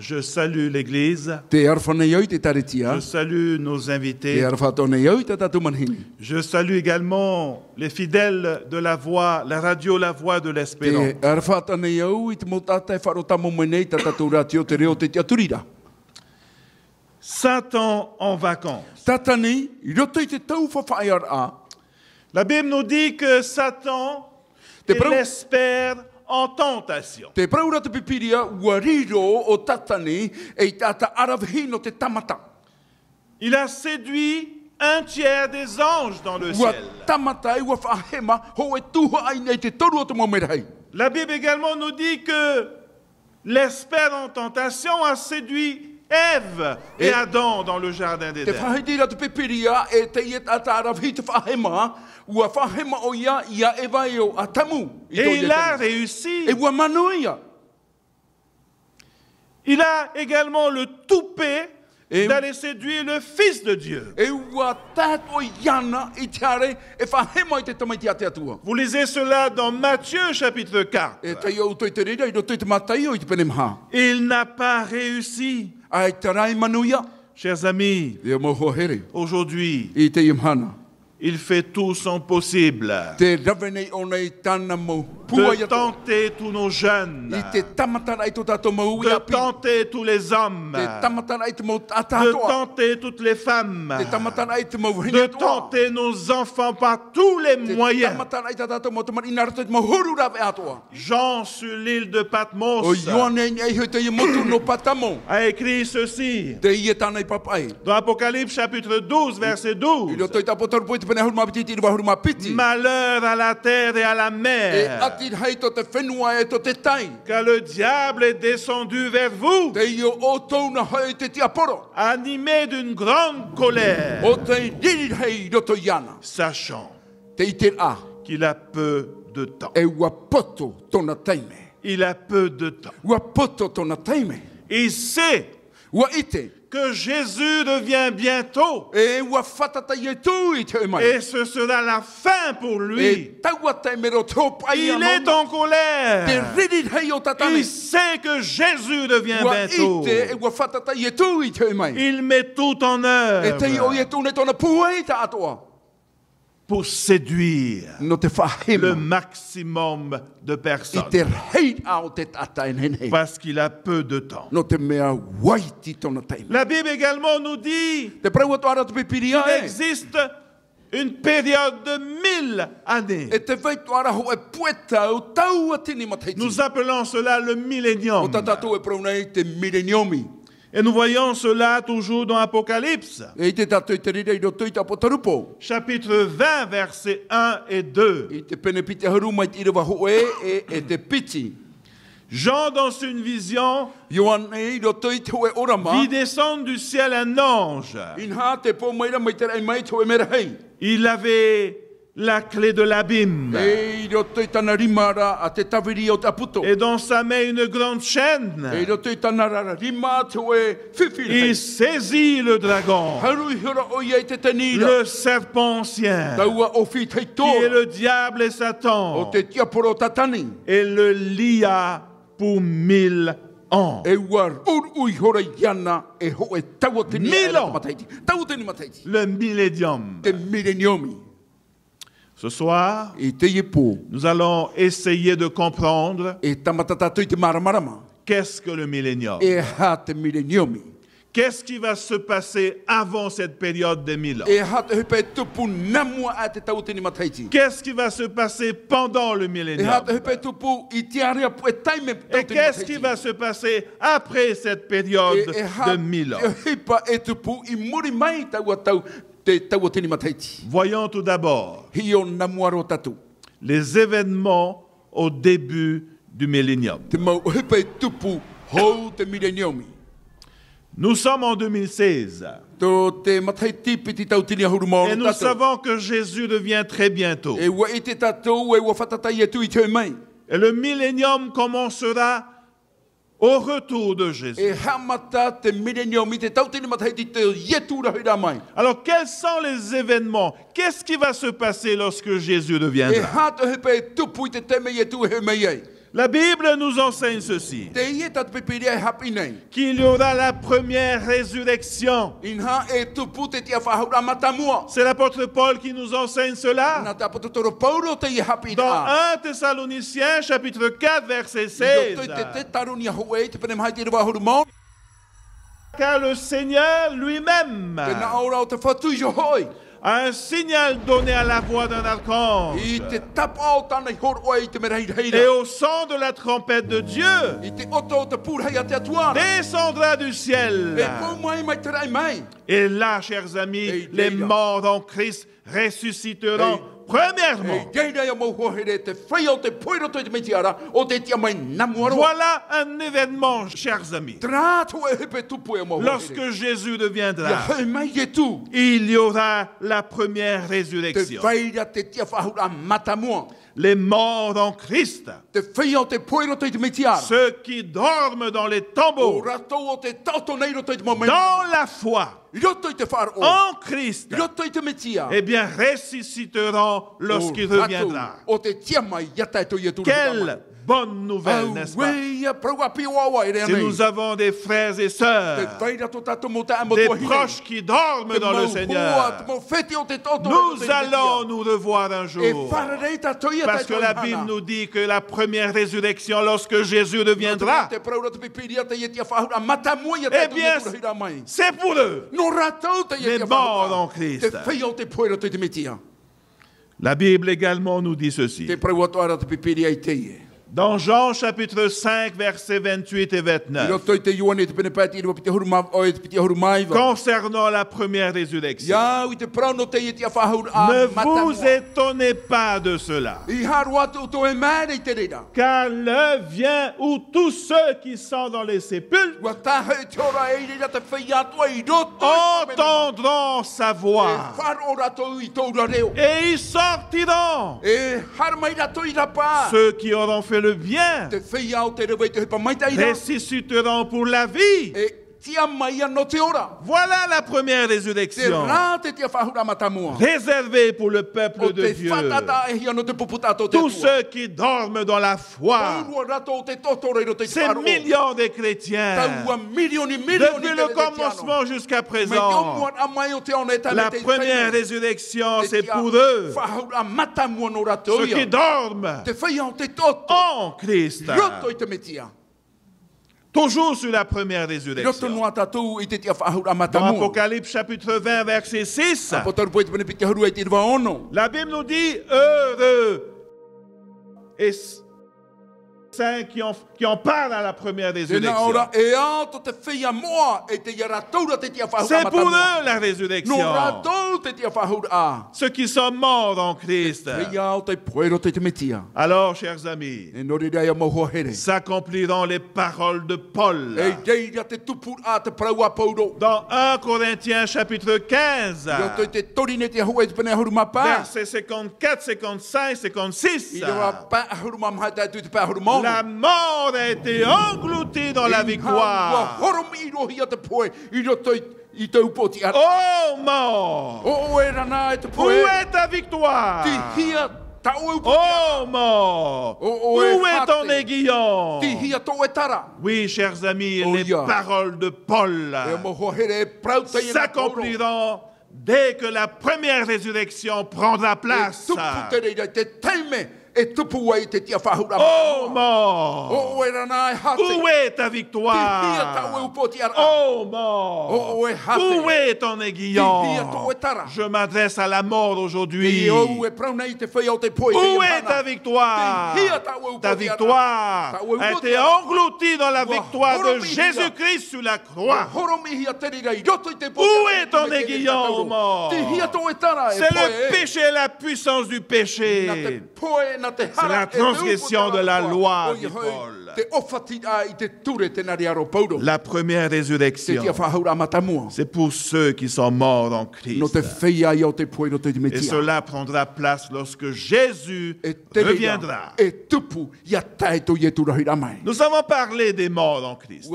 Je salue l'Église. Je salue nos invités. Je salue également les fidèles de la voix, la radio La Voix de l'Espérance. Satan en vacances. La Bible nous dit que Satan l'espère en tentation. Il a séduit un tiers des anges dans le ciel. La Bible également nous dit que l'espère en tentation a séduit Ève et Adam dans le jardin d'Éden. Et il a réussi. Il a également le toupet d'aller séduire le Fils de Dieu. Vous lisez cela dans Matthieu chapitre 4. Il n'a pas réussi. Chers amis, aujourd'hui, il fait tout son possible de tenter tous nos jeunes, de tenter tous les hommes, de tenter toutes les femmes, de tenter nos enfants par tous les moyens. Jean sur l'île de Patmos a écrit ceci dans Apocalypse chapitre 12 verset 12. Malheur à la terre et à la mer, car le diable est descendu vers vous, animé d'une grande colère, sachant qu'il a peu de temps. Il a peu de temps. Il sait que Jésus revient bientôt. Et ce sera la fin pour lui. Il est en colère. Il sait que Jésus revient bientôt. Il met tout en œuvre pour séduire le maximum de personnes. Parce qu'il a peu de temps. La Bible également nous dit qu'il existe une période de 1000 années. Nous appelons cela le millénium. Et nous voyons cela toujours dans Apocalypse. Chapitre 20, versets 1 et 2. Jean, dans une vision, vit descendre du ciel un ange. Il avait la clé de l'abîme. Et dans sa main une grande chaîne. Il saisit le dragon, le serpent ancien, qui est le diable et Satan, et le lia pour 1000 ans. 1000 ans. Le millénium. Ce soir, nous allons essayer de comprendre qu'est-ce que le millénium. Qu'est-ce qui va se passer avant cette période des 1000 ans? Qu'est-ce qui va se passer pendant le millénium? Et qu'est-ce qui va se passer après cette période de 1000 ans? Voyons tout d'abord les événements au début du millénium. Nous sommes en 2016 et nous savons que Jésus revient très bientôt. Et le millénium commencera au retour de Jésus. Alors, quels sont les événements? Qu'est-ce qui va se passer lorsque Jésus reviendra? La Bible nous enseigne ceci, qu'il y aura la première résurrection. C'est l'apôtre Paul qui nous enseigne cela. Dans 1 Thessaloniciens chapitre 4 verset 16. Car le Seigneur lui-même a un signal donné à la voix d'un archange et au son de la trompette de Dieu descendra du ciel. Et là, chers amis, les morts en Christ ressusciteront premièrement. Voilà un événement, chers amis. Lorsque Jésus deviendra, il y aura la première résurrection. Les morts en Christ, ceux qui dorment dans les tombeaux, dans la foi, en Christ, eh bien, ressusciteront lorsqu'il reviendra. Quelle bonne nouvelle, n'est-ce pas? Si nous avons des frères et sœurs, des proches qui dorment dans le Seigneur, nous allons nous revoir un jour. Parce que la Bible nous dit que la première résurrection, lorsque Jésus reviendra, eh bien, c'est pour eux, les morts en Christ. La Bible également nous dit ceci. Dans Jean chapitre 5, versets 28 et 29, concernant la première résurrection, ne vous étonnez pas de cela, car l'heure vient où tous ceux qui sont dans les sépulcres entendront sa voix et ils sortiront. Ceux qui auront fait le bien ressusciteront pour la vie. Voilà la première résurrection, réservée pour le peuple de Dieu. Tous ceux qui dorment dans la foi, ces millions de chrétiens, depuis le commencement jusqu'à présent, la première résurrection, c'est pour eux. Ceux qui dorment en Christ. Toujours sur la première résurrection. Dans Apocalypse chapitre 20, verset 6, la Bible nous dit, heureux et saints qui en parlent à la première résurrection. C'est pour eux la résurrection. Ceux qui sont morts en Christ. Alors, chers amis, s'accompliront les paroles de Paul. Dans 1 Corinthiens chapitre 15, versets 54, 55, 56, la mort a été engloutie dans la victoire. Oh mort, où est ta victoire? Oh mort, où est ton aiguillon? Oui, chers amis, les paroles de Paul s'accompliront dès que la première résurrection prendra place. Oh mort, où est ta victoire? Oh mort, où est ton aiguillon? Je m'adresse à la mort aujourd'hui. Où est ta victoire? Ta victoire a été engloutie dans la victoire de Jésus-Christ sur la croix. Où est ton aiguillon, mort? C'est le péché, la puissance du péché. C'est la transgression de la loi, dit Paul. La première résurrection, c'est pour ceux qui sont morts en Christ. Et cela prendra place lorsque Jésus reviendra. Nous avons parlé des morts en Christ.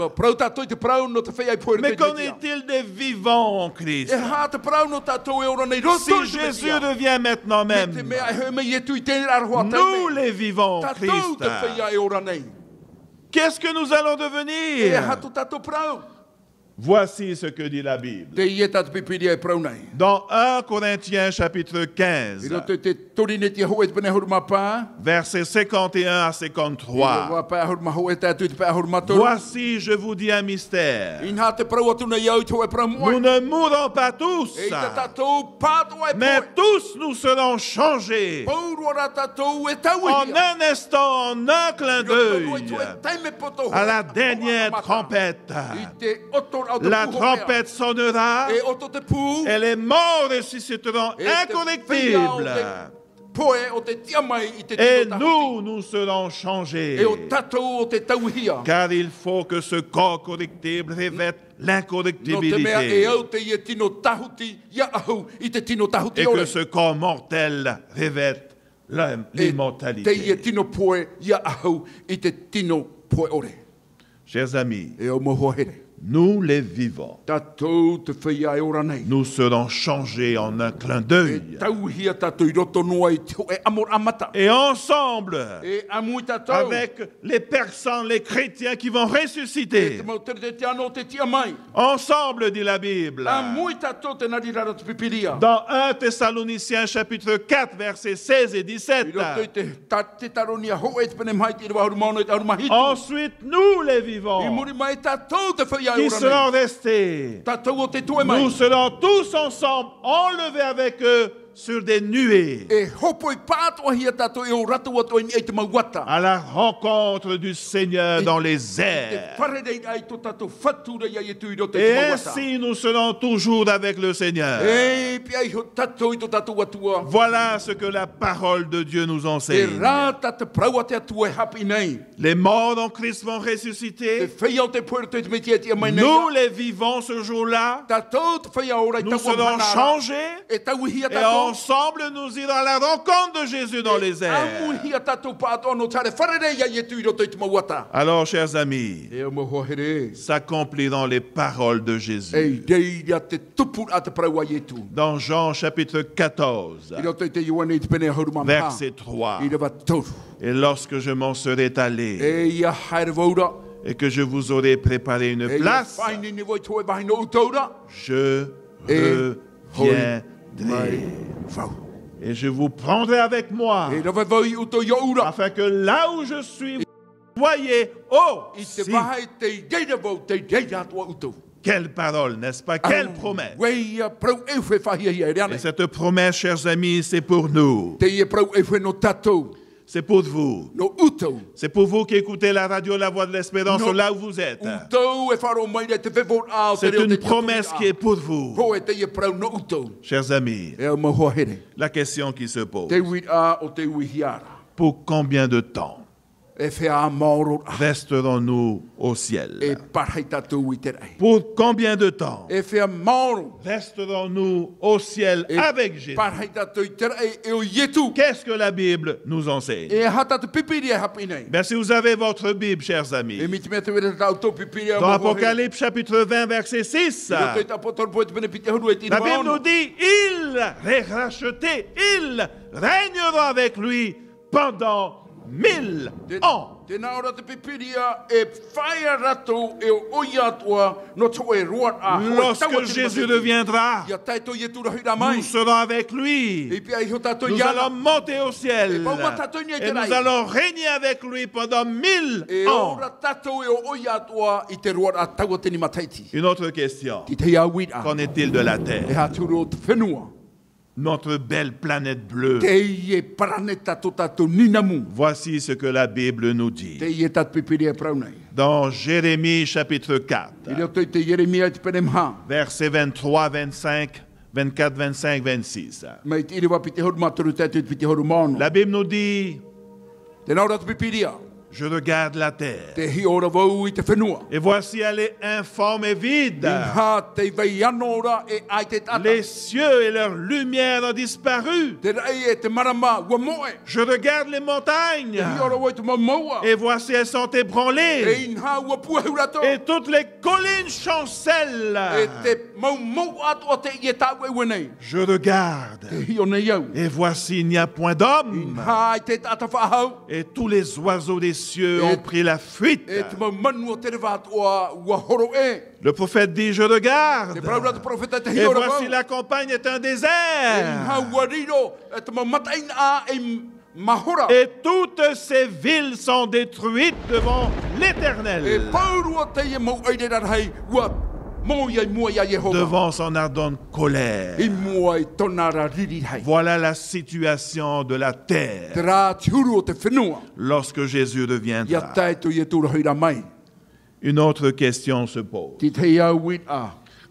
Mais qu'en est-il des vivants en Christ? Si Jésus revient maintenant même, nous les vivants en Christ, qu'est-ce que nous allons devenir? Voici ce que dit la Bible. Dans 1 Corinthiens chapitre 15, versets 51 à 53. Voici, je vous dis un mystère. Nous ne mourrons pas tous, mais tous nous serons changés en un instant, en un clin d'œil, à la dernière trompette. La trompette sonnera et les morts ressusciteront incorrectibles. Et nous serons changés. Car il faut que ce corps corruptible revête l'incorruptibilité. Et que ce corps mortel revête l'immortalité. Chers amis, nous les vivants, nous serons changés en un clin d'œil. Et ensemble, avec les personnes, les chrétiens qui vont ressusciter, ensemble, dit la Bible, dans 1 Thessaloniciens chapitre 4, versets 16 et 17, ensuite, nous les vivants, qui seront restés, nous serons tous ensemble enlevés avec eux sur des nuées à la rencontre du Seigneur dans les airs. Et ainsi nous serons toujours avec le Seigneur. Voilà ce que la parole de Dieu nous enseigne. Les morts en Christ vont ressusciter. Nous les vivons ce jour-là. Nous serons changés. Et ensemble, nous irons à la rencontre de Jésus dans les airs. Alors, chers amis, s'accompliront les paroles de Jésus. Dans Jean chapitre 14, verset 3. Et lorsque je m'en serai allé, et que je vous aurai préparé une place, je reviendrai. Et je vous prendrai avec moi, afin que là où je suis, vous voyez aussi. Quelle parole, n'est-ce pas? Quelle promesse! Et cette promesse, chers amis, c'est pour nous. C'est pour vous. C'est pour vous qui écoutez la radio La Voix de l'Espérance là où vous êtes. C'est une promesse qui est pour vous. Chers amis, la question qui se pose, pour combien de temps resterons-nous au ciel? Pour combien de temps resterons-nous au ciel avec Jésus? Qu'est-ce que la Bible nous enseigne? Ben, si vous avez votre Bible, chers amis, dans Apocalypse chapitre 20, verset 6, la Bible nous dit, il est racheté, il règnera avec lui pendant 1000 ans. Lorsque Jésus reviendra, nous serons avec lui. Nous allons monter au ciel. Et nous allons régner avec lui pendant 1000 ans. Une autre question. Qu'en est-il de la terre? Notre belle planète bleue. Voici ce que la Bible nous dit. Dans Jérémie chapitre 4, versets 23, 25, 24, 25, 26. La Bible nous dit, Je regarde la terre. Et voici elle est informe et vide. Les cieux et leur lumière ont disparu. Je regarde les montagnes. Et voici elles sont ébranlées. Et toutes les collines chancellent. Je regarde. Et voici il n'y a point d'homme. Et tous les oiseaux des cieux ont pris la fuite. Le prophète dit, je regarde. Et voici la campagne est un désert. Et toutes ces villes sont détruites devant l'Éternel. Devant son ardente colère. Voilà la situation de la terre lorsque Jésus reviendra. Une autre question se pose.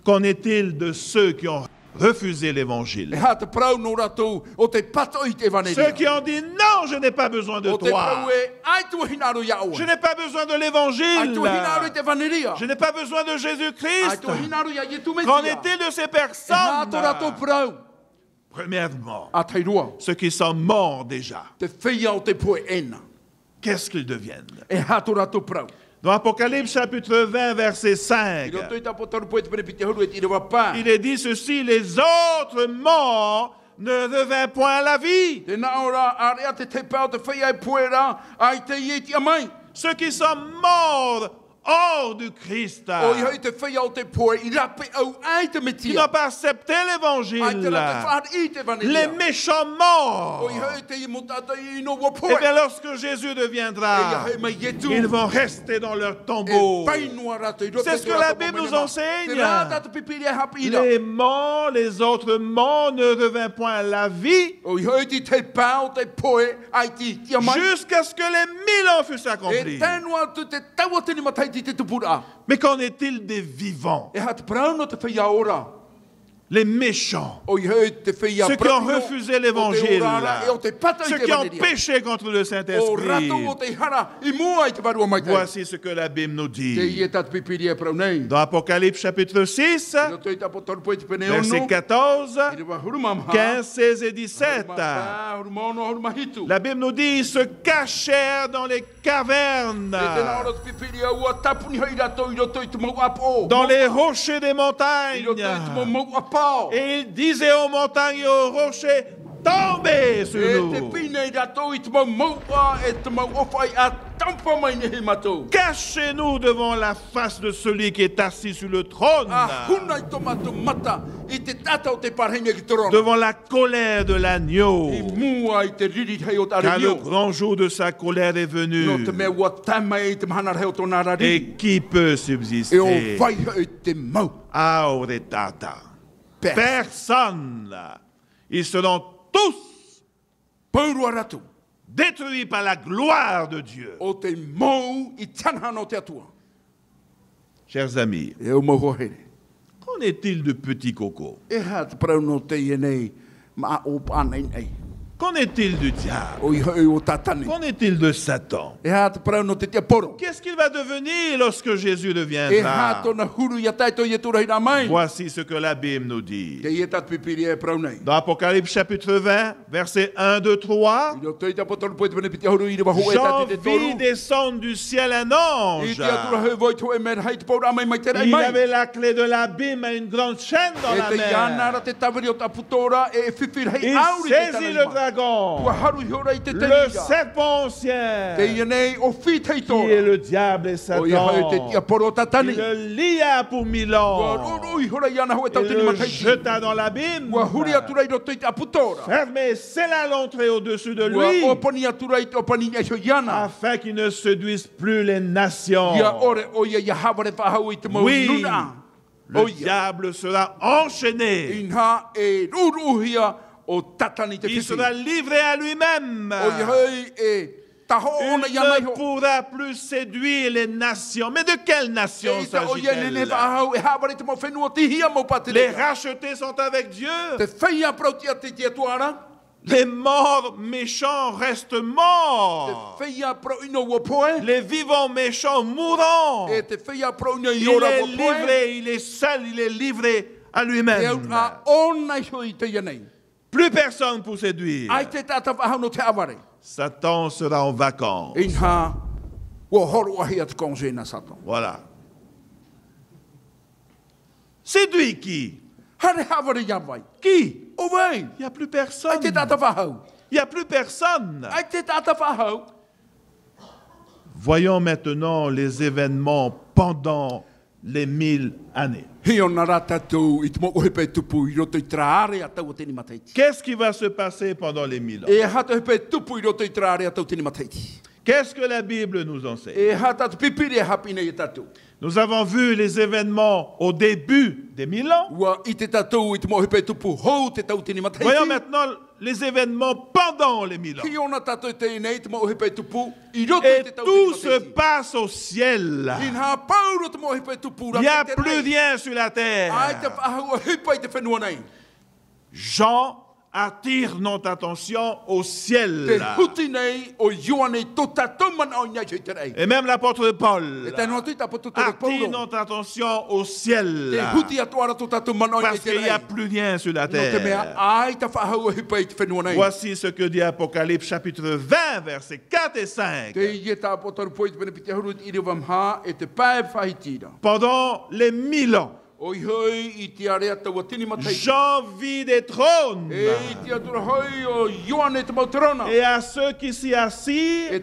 Qu'en est-il de ceux qui ont refusé l'évangile? Ceux qui ont dit non, je n'ai pas besoin de toi. Je n'ai pas besoin de l'évangile. Je n'ai pas besoin de Jésus-Christ. Qu'en est-il de ces personnes? Premièrement, ceux qui sont morts déjà, qu'est-ce qu'ils deviennent? Dans Apocalypse chapitre 20, verset 5, il est dit ceci, les autres morts ne revinrent point à la vie. Ceux qui sont morts hors du Christ, qui n'ont pas accepté l'évangile, les méchants morts. Et bien lorsque Jésus reviendra, ils vont rester dans leur tombeau. C'est ce que la Bible nous enseigne. Les morts, les autres morts ne revinrent point à la vie jusqu'à ce que les 1000 ans fussent accomplis. Mais qu'en est-il des vivants? Les méchants, ceux qui ont refusé l'évangile, ceux qui ont péché contre le Saint-Esprit. Voici ce que la Bible nous dit. Dans Apocalypse chapitre 6, verset 14, 15, 16 et 17. La Bible nous dit, ils se cachèrent dans les cavernes, dans les rochers des montagnes. Et il disait aux montagnes et aux rochers, tombez sur nous. Cachez-nous devant la face de celui qui est assis sur le trône. Devant la colère de l'agneau. Car le grand jour de sa colère est venu. Et qui peut subsister? Auretata. Personne. Ils seront tous détruits par la gloire de Dieu. Chers amis, qu'en est-il de petit coco? Qu'en est-il du diable? Qu'en est-il de Satan? Qu'est-ce qu'il va devenir lorsque Jésus reviendra? Voici ce que la Bible nous dit. Dans Apocalypse chapitre 20, versets 1, 2, 3, Jean vit descendre du ciel un ange. Il avait la clé de l'abîme et une grande chaîne dans la main. Il saisit le dragon, le serpent ancien, qui est le diable et Satan. Il le lia pour 1000 ans. Il le jeta dans l'abîme, fermé, scella l'entrée au-dessus de lui, afin qu'il ne séduise plus les nations. Oui, le diable sera enchaîné. Il sera livré à lui-même. Il ne pourra plus séduire les nations. Mais de quelles nations s'agit-il? Les rachetés sont avec Dieu. Les morts méchants restent morts. Les vivants méchants mourront. Il est livré, il est seul, il est livré à lui-même. Plus personne pour séduire. Satan sera en vacances. Voilà. Séduit qui? Qui? Il n'y a plus personne. Il n'y a plus personne. Voyons maintenant les événements pendant les 1000 années. Qu'est-ce qui va se passer pendant les 1000 ans? Qu'est-ce que la Bible nous enseigne? Nous avons vu les événements au début des 1000 ans. Voyons maintenant les événements pendant les 1000 ans. Et tout se passe au ciel. Il n'y a plus rien sur la terre. Jean attire notre attention au ciel. Et même l'apôtre Paul attire notre attention au ciel. Parce qu'il n'y a plus rien sur la terre. Voici ce que dit Apocalypse chapitre 20, versets 4 et 5. Pendant les 1000 ans, Jean vit des trônes et à ceux qui s'y assirent fut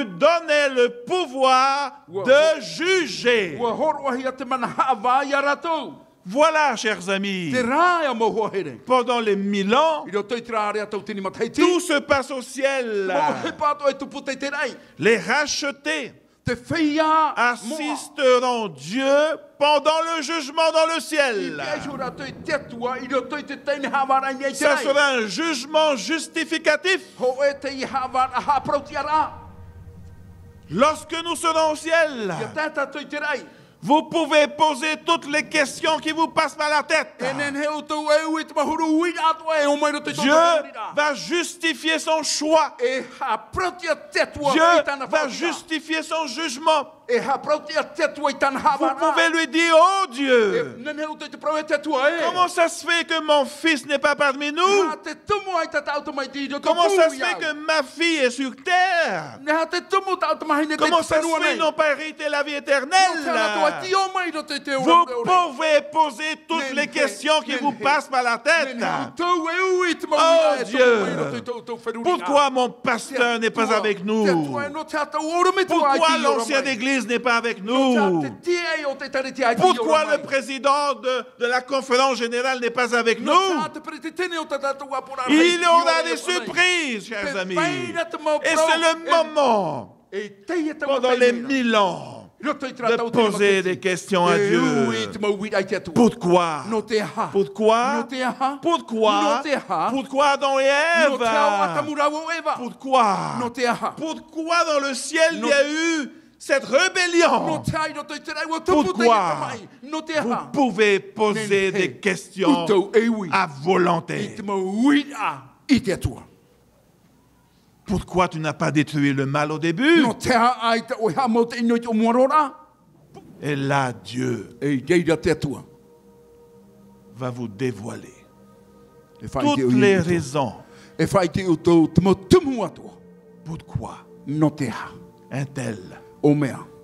donné le pouvoir de juger. Voilà, chers amis, pendant les 1000 ans, tout se passe au ciel. Les rachetés assisteront Dieu pendant le jugement dans le ciel. Ça sera un jugement justificatif. Lorsque nous serons au ciel, vous pouvez poser toutes les questions qui vous passent par la tête. Dieu va justifier son choix. Dieu va justifier son jugement. Vous pouvez lui dire, oh Dieu, comment ça se fait que mon fils n'est pas parmi nous? Comment ça se fait que ma fille est sur terre? Comment ça se fait qu'ils n'ont pas hérité la vie éternelle? Vous pouvez poser toutes les questions qui vous passent par la tête. Oh Dieu, pourquoi mon pasteur n'est pas avec nous? Pourquoi l'ancienne église n'est pas avec nous? Pourquoi le président de la conférence générale n'est pas avec nous? Il y aura des surprises, chers amis. Et c'est le moment, pendant les 1000 ans, de poser des questions à Dieu. Pourquoi? Pourquoi? Pourquoi? Pourquoi Adam et Ève? Pourquoi? Pourquoi dans le ciel il y a eu cette rébellion? Pourquoi? Vous pouvez poser des questions à volonté. Pourquoi tu n'as pas détruit le mal au début? Et là, Dieu va vous dévoiler toutes les raisons. Pourquoi un tel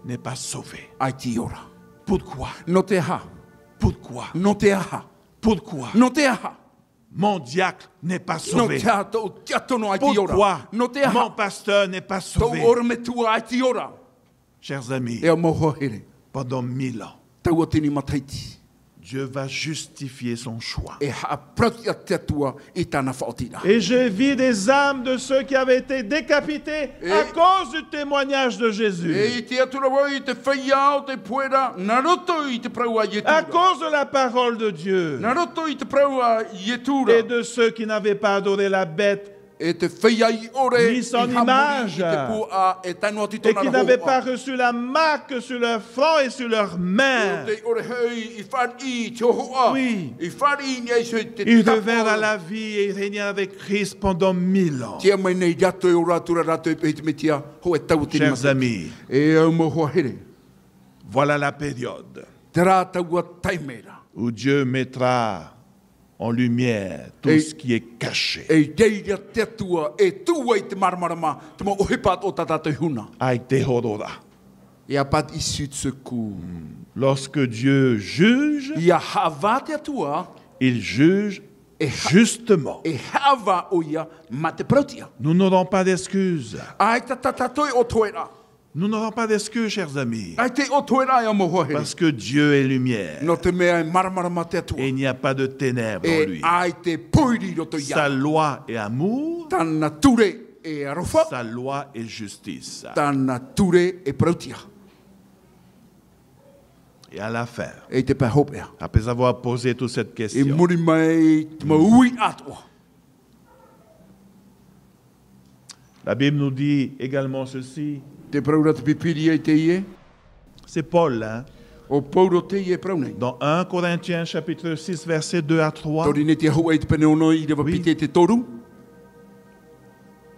n'est pas sauvé? Pourquoi? Pourquoi? Pourquoi? Mon diacre n'est pas sauvé. Pourquoi mon pasteur n'est pas sauvé? Chers amis, pendant 1000 ans, Dieu va justifier son choix. Et je vis des âmes de ceux qui avaient été décapités à cause du témoignage de Jésus. À cause de la parole de Dieu. Et de ceux qui n'avaient pas adoré la bête mis en image et qui n'avaient pas reçu la marque sur leur front et sur leurs mains. Oui, ils revinrent à la vie et régnèrent avec Christ pendant 1000 ans. Chers amis, voilà la période où Dieu mettra en lumière tout ce qui est caché. Il n'y a pas d'issue de secours. Lorsque Dieu juge, il juge justement. Nous n'aurons pas d'excuses. Nous n'aurons pas d'excuses, chers amis. Parce que Dieu est lumière. Et il n'y a pas de ténèbres en lui. Sa loi est amour. Sa loi est justice. Et à la fin, après avoir posé toute cette question, la Bible nous dit également ceci. C'est Paul, hein? Dans 1 Corinthiens chapitre 6, versets 2 à 3. Oui.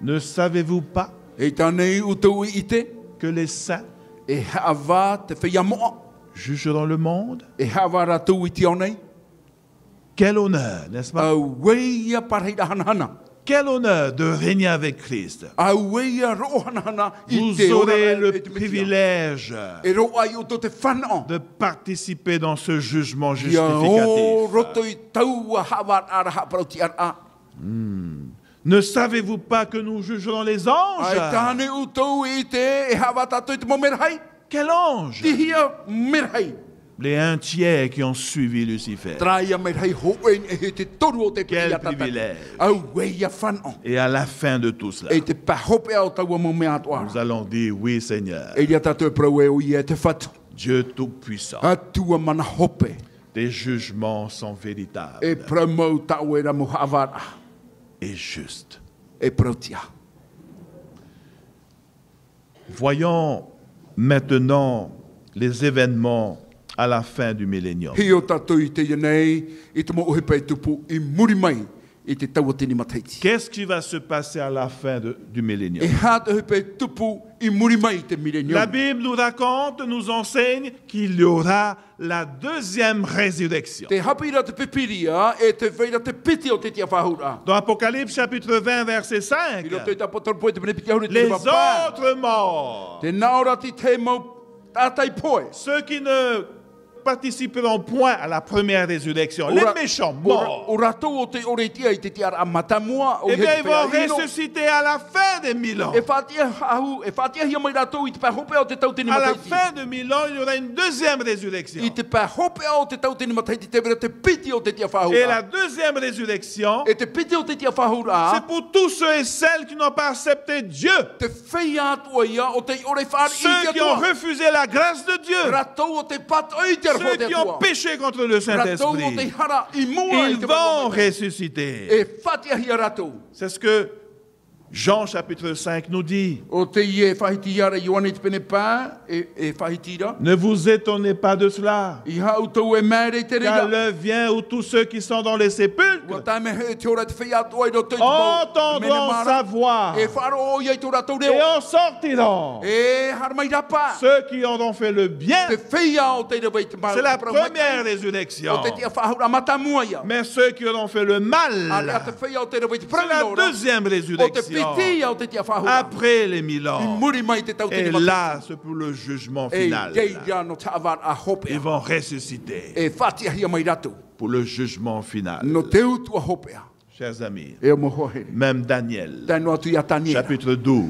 Ne savez-vous pas que les saints jugeront le monde? Quel honneur, n'est-ce pas? Quel honneur de régner avec Christ. Vous aurez le privilège de participer dans ce jugement justificatif. Ne savez-vous pas que nous jugerons les anges? Quel ange? Les 1/3 qui ont suivi Lucifer. Quel privilège. Et à la fin de tout cela, nous allons dire oui, Seigneur. Dieu Tout-Puissant. Tes jugements sont véritables et justes. Voyons maintenant les événements à la fin du millénium. Qu'est-ce qui va se passer à la fin du millénium? La Bible nous raconte, nous enseigne qu'il y aura la deuxième résurrection. Dans Apocalypse chapitre 20, verset 5, les autres morts, ceux qui ne participeront point à la première résurrection, les méchants morts, eh bien, ils vont ressusciter à la fin des 1000 ans. À la fin de 1000 ans, il y aura une deuxième résurrection. Et la deuxième résurrection, c'est pour tous ceux et celles qui n'ont pas accepté Dieu. Ceux qui ont refusé la grâce de Dieu. Ceux qui ont péché contre le Saint-Esprit, ils vont ressusciter. C'est ce que Jean chapitre 5 nous dit. Ne vous étonnez pas de cela, car l'heure vient où tous ceux qui sont dans les sépulcres entendront sa voix et en sortiront. Ceux qui auront fait le bien, c'est la première résurrection. Mais ceux qui auront fait le mal, c'est la deuxième résurrection. Après les 1000 ans. Et là, c'est pour le jugement final. Ils vont ressusciter pour le jugement final. Chers amis, même Daniel, chapitre 12,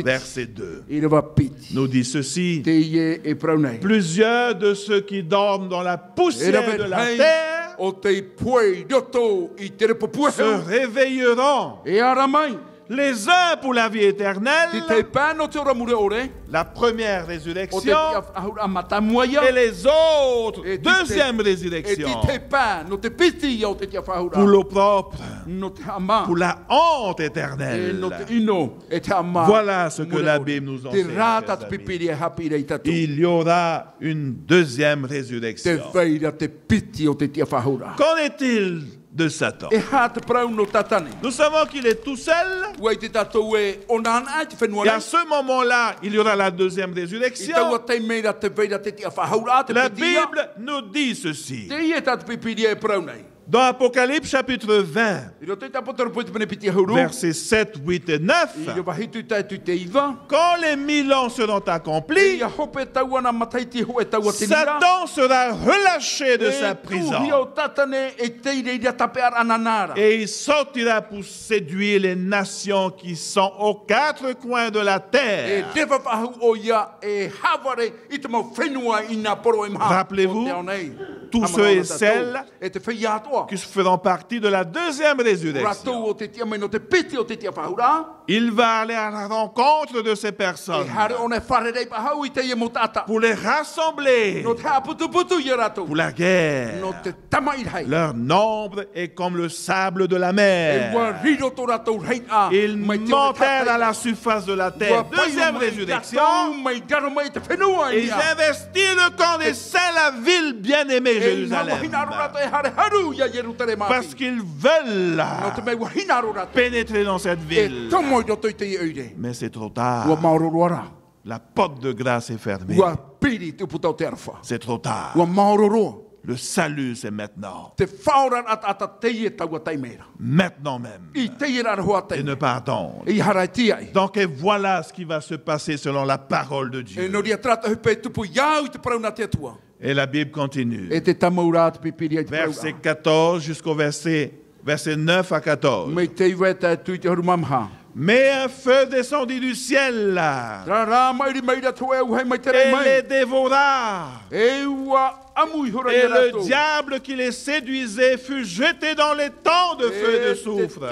verset 2, nous dit ceci. Plusieurs de ceux qui dorment dans la poussière de la terre se réveilleront. Les uns pour la vie éternelle, la première résurrection, et les autres, deuxième résurrection, pour l'opprobre, pour la honte éternelle. Voilà ce que la Bible nous enseigne. Il y aura une deuxième résurrection. Qu'en est-il de Satan? Nous savons qu'il est tout seul. Et à ce moment-là, il y aura la deuxième résurrection. La Bible nous dit ceci. Dans Apocalypse chapitre 20, versets 7, 8 et 9, quand les 1000 ans seront accomplis, Satan sera relâché de sa prison et il sortira pour séduire les nations qui sont aux quatre coins de la terre. Rappelez-vous, tous ceux et celles qui feront partie de la deuxième résurrection. Il va aller à la rencontre de ces personnes pour les rassembler pour la guerre. Leur nombre est comme le sable de la mer. Ils montèrent à la surface de la terre. Deuxième résurrection. Et ils investirent le camp des saints, la ville bien-aimée Jérusalem. Parce qu'ils veulent pénétrer dans cette ville. Mais c'est trop tard. La porte de grâce est fermée. C'est trop tard. Le salut, c'est maintenant. Maintenant même. Et ne pas attendre. Donc, et voilà ce qui va se passer selon la parole de Dieu. Et la Bible continue. Verset 14 jusqu'au verset 9 à 14. Mais un feu descendit du ciel et les dévora. Et le diable qui les séduisait fut jeté dans les temps de feu et de soufre.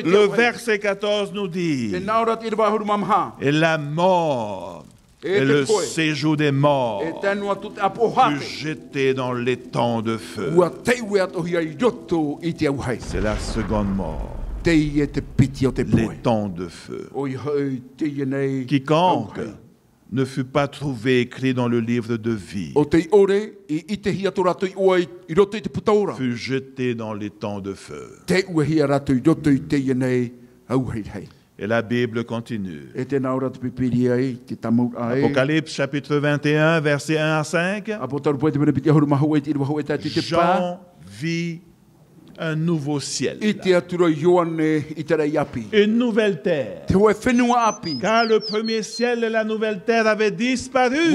Le verset 14 nous dit: et la mort et le séjour des morts fut jeté dans les temps de feu. C'est la seconde mort. Les temps de feu. Quiconque ne fut pas trouvé écrit dans le livre de vie fut jeté dans les temps de feu. Et la Bible continue. Apocalypse chapitre 21, versets 1 à 5. Jean vit un nouveau ciel, une nouvelle terre, car le premier ciel et la nouvelle terre avaient disparu.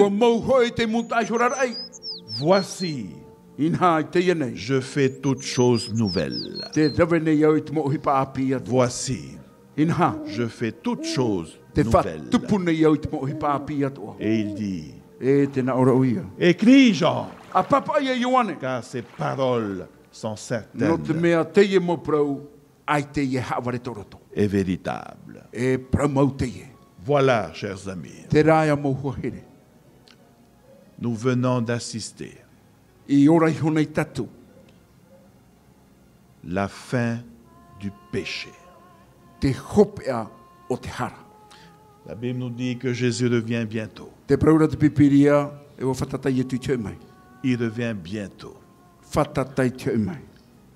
Voici, je fais toutes choses nouvelles. Voici, je fais toutes choses nouvelles. Et il dit: écris, Jean, car ces paroles sont certaines et véritables. Voilà, chers amis, nous venons d'assister la fin du péché. La Bible nous dit que Jésus revient bientôt. Il revient bientôt.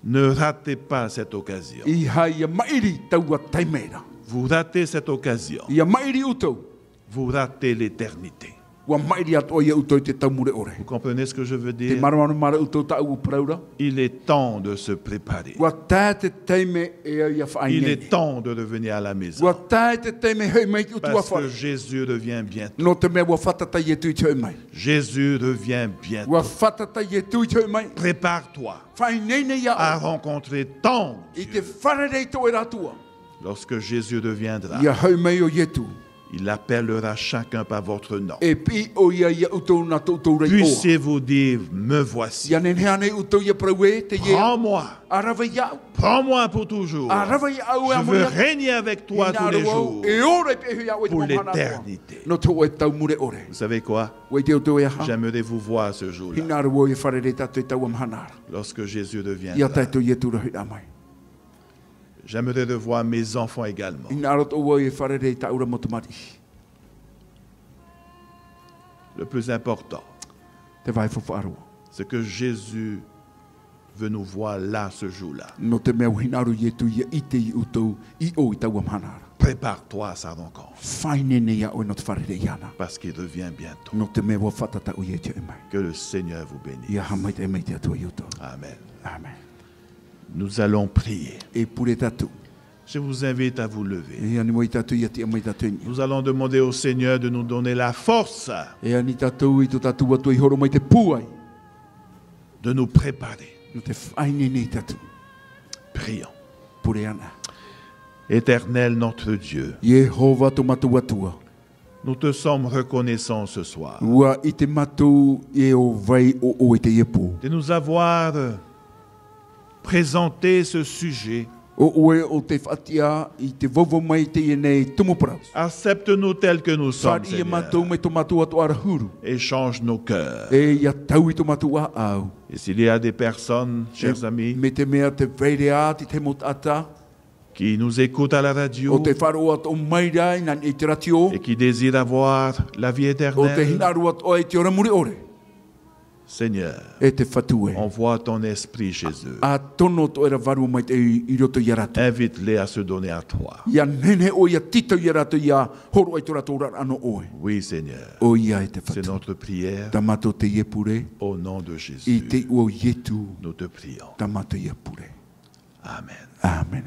Ne ratez pas cette occasion. Vous ratez cette occasion, vous ratez l'éternité. Vous comprenez ce que je veux dire? Il est temps de se préparer. Il est temps de revenir à la maison. Parce que Jésus revient bientôt. Jésus revient bientôt. Prépare-toi à rencontrer ton Dieu. Lorsque Jésus reviendra, Il appellera chacun par votre nom. Puissiez-vous dire, me voici. Prends-moi. Prends-moi pour toujours. Je veux régner avec toi tous les jours. Pour l'éternité. Vous savez quoi? J'aimerais vous voir ce jour-là. Lorsque Jésus reviendra. J'aimerais revoir mes enfants également. Le plus important, c'est que Jésus veut nous voir là ce jour-là. Prépare-toi à sa rencontre. Parce qu'il revient bientôt. Que le Seigneur vous bénisse. Amen. Amen. Nous allons prier. Je vous invite à vous lever. Nous allons demander au Seigneur de nous donner la force de nous préparer. Prions. Éternel notre Dieu, nous te sommes reconnaissants ce soir de nous avoir présenté ce sujet. Accepte-nous tels que nous sommes, Seigneur, et change nos cœurs. Et s'il y a des personnes, chers amis, qui nous écoutent à la radio et qui désirent avoir la vie éternelle, Seigneur, envoie ton esprit chez eux. Invite-les à se donner à toi. Oui, Seigneur. C'est notre prière. Au nom de Jésus, nous te prions. Amen. Amen.